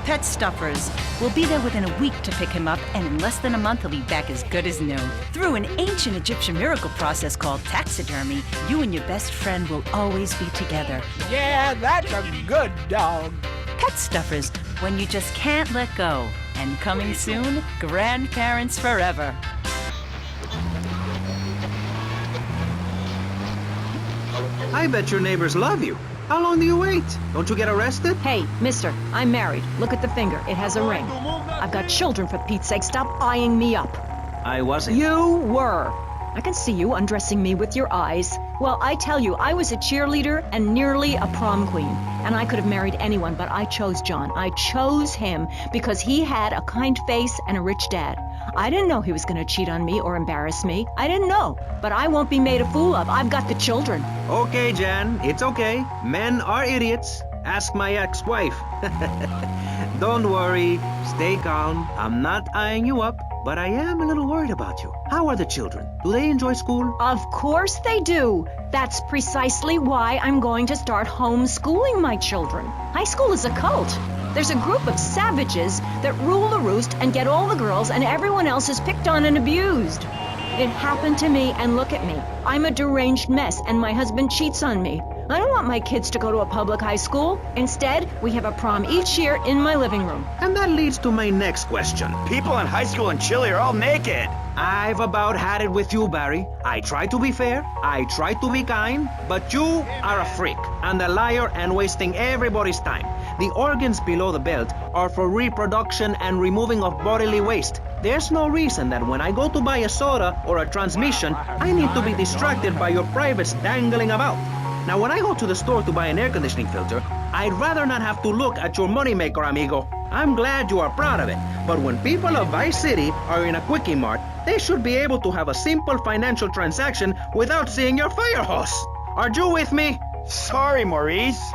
Pet Stuffers. We'll be there within a week to pick him up, and in less than a month, he'll be back as good as new. Through an ancient Egyptian miracle process called taxidermy, you and your best friend will always be together. Yeah, that's a good dog. Pet Stuffers, when you just can't let go. And coming soon, Grandparents Forever. I bet your neighbors love you. How long do you wait? Don't you get arrested? Hey, mister, I'm married. Look at the finger. It has a ring. I've got children, for Pete's sake. Stop eyeing me up. I wasn't. You were. I can see you undressing me with your eyes. Well, I tell you, I was a cheerleader and nearly a prom queen. And I could have married anyone, but I chose John. I chose him because he had a kind face and a rich dad. I didn't know he was going to cheat on me or embarrass me. I didn't know. But I won't be made a fool of. I've got the children. Okay, Jan, it's okay. Men are idiots. Ask my ex-wife. Don't worry. Stay calm. I'm not eyeing you up, but I am a little worried about you. How are the children? Do they enjoy school? Of course they do. That's precisely why I'm going to start homeschooling my children. High school is a cult. There's a group of savages that rule the roost and get all the girls, and everyone else is picked on and abused. It happened to me, and look at me. I'm a deranged mess, and my husband cheats on me. I don't want my kids to go to a public high school. Instead, we have a prom each year in my living room. And that leads to my next question. People in high school in Chile are all naked. I've about had it with you, Barry. I try to be fair, I try to be kind, but you are a freak and a liar and wasting everybody's time. The organs below the belt are for reproduction and removing of bodily waste. There's no reason that when I go to buy a soda or a transmission, I need to be distracted by your privates dangling about. Now, when I go to the store to buy an air conditioning filter, I'd rather not have to look at your moneymaker, amigo. I'm glad you are proud of it, but when people of Vice City are in a Quickie Mart, they should be able to have a simple financial transaction without seeing your fire hose. Are you with me? Sorry, Maurice.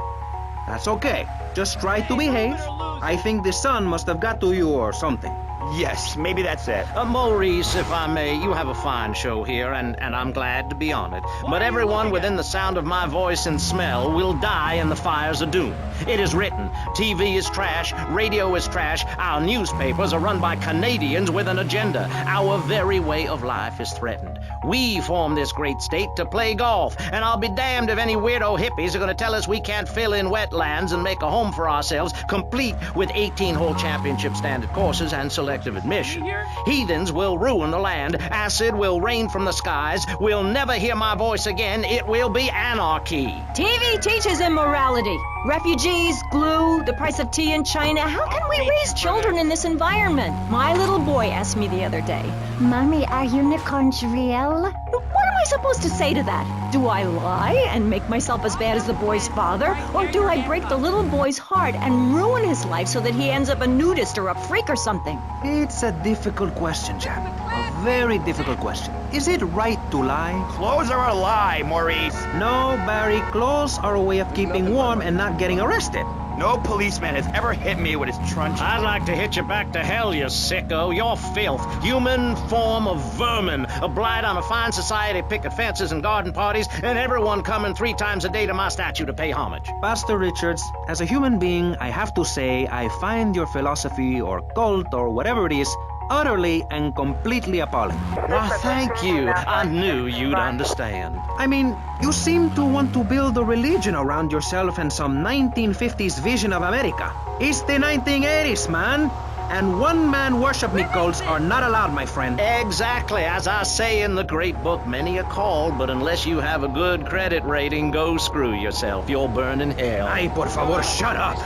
That's okay. Just try to behave. I think the sun must have got to you or something. Yes, maybe that's it. Maurice, if I may, you have a fine show here, and I'm glad to be on it. But everyone within the sound of my voice and smell will die in the fires of doom. It is written, TV is trash, radio is trash, our newspapers are run by Canadians with an agenda. Our very way of life is threatened. We formed this great state to play golf, and I'll be damned if any weirdo hippies are going to tell us we can't fill in wetlands and make a home for ourselves, complete with 18-hole championship standard courses and selective admission. Heathens will ruin the land, acid will rain from the skies, we'll never hear my voice again, it will be anarchy. TV teaches immorality. Refugees, glue, the price of tea in China. How can we raise children in this environment? My little boy asked me the other day, Mommy, are unicorns real? What am I supposed to say to that? Do I lie and make myself as bad as the boy's father? Or do I break the little boy's heart and ruin his life so that he ends up a nudist or a freak or something? It's a difficult question, Jan. A very difficult question. Is it right to lie? Clothes are a lie, Maurice. No, Barry, clothes are a way of keeping warm and not getting arrested. No policeman has ever hit me with his truncheon. I'd like to hit you back to hell, you sicko. You're filth. Human form of vermin. A blight on a fine society, picket fences and garden parties, and everyone coming 3 times a day to my statue to pay homage. Pastor Richards, as a human being, I have to say I find your philosophy or cult or whatever it is utterly and completely appalling. Why, thank you. I knew you'd understand. I mean, you seem to want to build a religion around yourself and some 1950s vision of America. It's the 1980s, man. And one-man worship cults are not allowed, my friend. Exactly. As I say in the great book, many are called, but unless you have a good credit rating, go screw yourself. You'll burn in hell. Ay, por favor, shut up.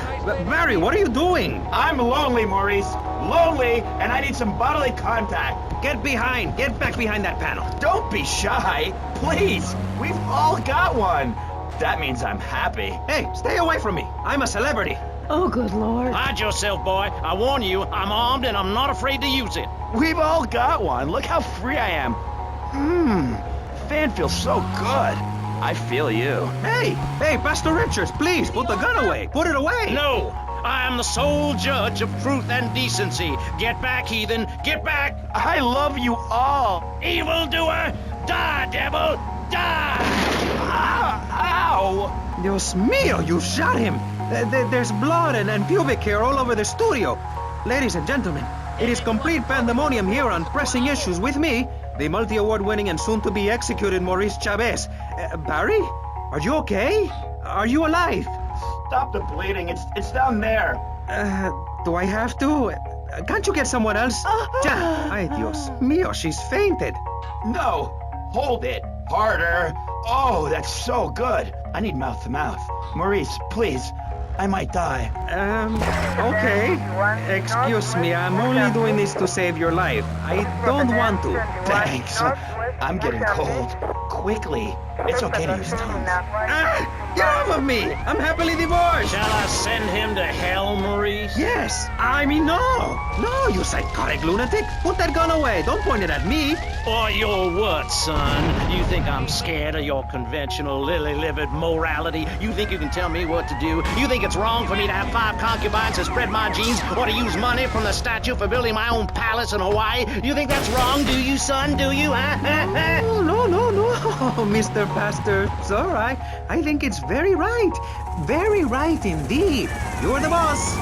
Barry, what are you doing? I'm lonely, Maurice. Lonely, and I need some bodily contact. Get back behind that panel. Don't be shy. Please. We've all got one. That means I'm happy. Hey, stay away from me. I'm a celebrity. Oh, good Lord. Hide yourself, boy. I warn you, I'm armed and I'm not afraid to use it. We've all got one. Look how free I am. Fan feels so good. I feel you. Hey, Pastor Richards, please, put the gun away. Put it away. No, I am the sole judge of truth and decency. Get back, heathen. Get back. I love you all. Evildoer, die, devil, die. Ow! Dios mío, you shot him. There's blood and pubic hair all over the studio. Ladies and gentlemen, it is complete pandemonium here on Pressing Issues with me, the multi-award winning and soon-to-be executed Maurice Chavez. Barry? Are you okay? Are you alive? Stop the bleeding. It's down there. Do I have to? Can't you get someone else? Ay, Dios mío, she's fainted. No. Hold it. Harder. Oh, that's so good. I need mouth to mouth. Maurice, please. I might die. Okay. Excuse me, I'm only doing this to save your life. I don't want to. Thanks. I'm getting cold. Quickly. It's okay to use tongues. Get off of me! I'm happily divorced! Shall I send him to hell, Maurice? Yes! I mean, no! No, you psychotic lunatic! Put that gun away! Don't point it at me! Or your what, son? You think I'm scared of your conventional lily-livered morality? You think you can tell me what to do? You think it's wrong for me to have 5 concubines to spread my genes or to use money from the statue for building my own palace in Hawaii? You think that's wrong, do you, son? Do you, huh? No, Mr. Pastor. It's all right. I think it's very right. Very right indeed. You're the boss.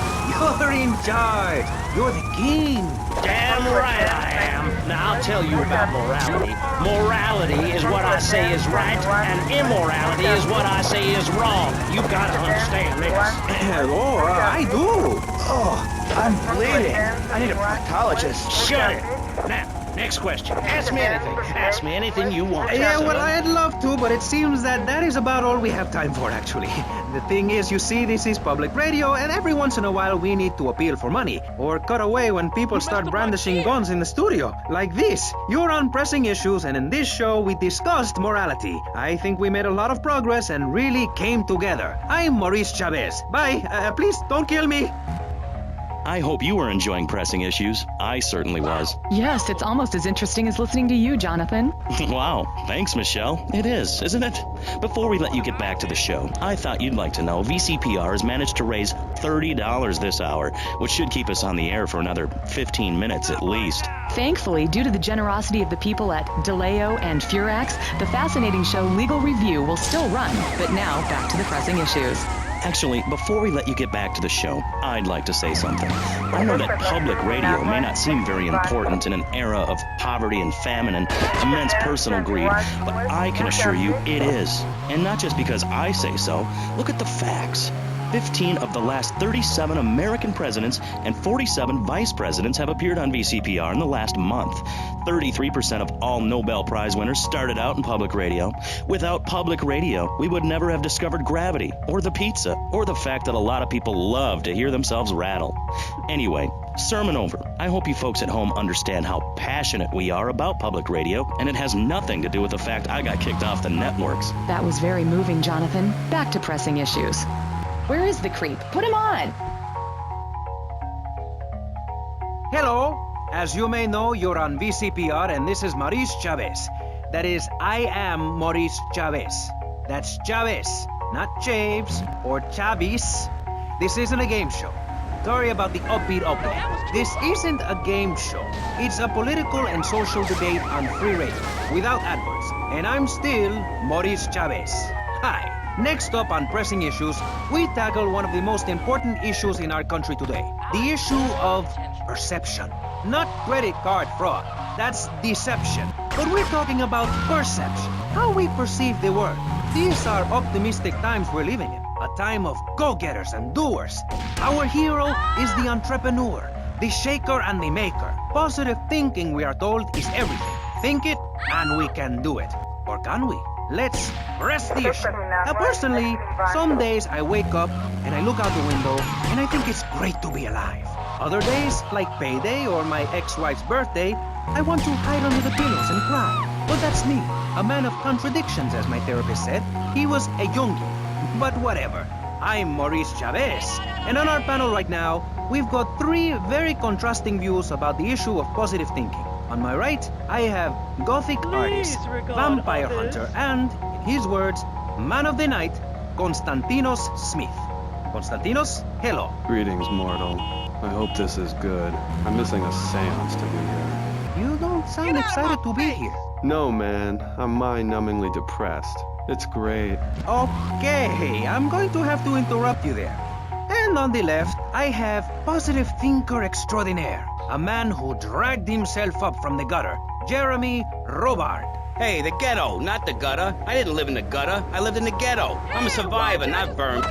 You're in charge. You're the king. Damn right I am. Now I'll tell you about morality. Morality is what I say is right, and immorality is what I say is wrong. You've got to understand this. I do. Oh, I'm bleeding. I need a proctologist. Shut it. Now, next question. Ask me anything. Ask me anything you want. Yeah, well, I'd love to, but it seems that is about all we have time for, actually. The thing is, you see, this is public radio, and every once in a while we need to appeal for money, or cut away when people start brandishing guns in the studio. Like this. You're on Pressing Issues, and in this show we discussed morality. I think we made a lot of progress and really came together. I'm Maurice Chavez. Bye. Please, don't kill me. I hope you were enjoying Pressing Issues. I certainly was. Yes, it's almost as interesting as listening to you, Jonathan. Wow, thanks, Michelle. It is, isn't it? Before we let you get back to the show, I thought you'd like to know VCPR has managed to raise $30 this hour, which should keep us on the air for another 15 minutes at least. Thankfully, due to the generosity of the people at DeLeo and Furax, the fascinating show Legal Review will still run. But now, back to the Pressing Issues. Actually, before we let you get back to the show, I'd like to say something. I know that public radio may not seem very important in an era of poverty and famine and immense personal greed, but I can assure you it is. And not just because I say so. Look at the facts. 15 of the last 37 American presidents and 47 vice presidents have appeared on VCPR in the last month. 33% of all Nobel Prize winners started out in public radio. Without public radio, we would never have discovered gravity, or the pizza, or the fact that a lot of people love to hear themselves rattle. Anyway, sermon over. I hope you folks at home understand how passionate we are about public radio, and it has nothing to do with the fact I got kicked off the networks. That was very moving, Jonathan. Back to Pressing Issues. Where is the creep? Put him on! Hello. As you may know, you're on VCPR, and this is Maurice Chavez. That is, I am Maurice Chavez. That's Chavez, not Chaves or Chavis. This isn't a game show. Sorry about the upbeat opening. This isn't a game show. It's a political and social debate on free radio, without adverts. And I'm still Maurice Chavez. Hi. Next up on Pressing Issues, we tackle one of the most important issues in our country today. The issue of perception. Not credit card fraud. That's deception. But we're talking about perception. How we perceive the world. These are optimistic times we're living in. A time of go-getters and doers. Our hero is the entrepreneur, the shaker and the maker. Positive thinking, we are told, is everything. Think it and we can do it. Or can we? Let's press the issue. Now, personally, some days I wake up and I look out the window and I think it's great to be alive. Other days, like payday or my ex-wife's birthday, I want to hide under the pillows and cry. But that's me, a man of contradictions, as my therapist said. He was a Jungian. But whatever. I'm Maurice Chavez. And on our panel right now, we've got 3 very contrasting views about the issue of positive thinking. On my right, I have Gothic artist, vampire hunter, and, in his words, man of the night, Konstantinos Smith. Konstantinos, hello. Greetings, mortal. I hope this is good. I'm missing a seance to be here. You don't sound excited to be here. No, man. I'm mind-numbingly depressed. It's great. Okay, I'm going to have to interrupt you there. And on the left, I have positive thinker extraordinaire, a man who dragged himself up from the gutter, Jeremy Robart. Hey, the ghetto, not the gutter. I didn't live in the gutter. I lived in the ghetto. I'm a survivor, not burned.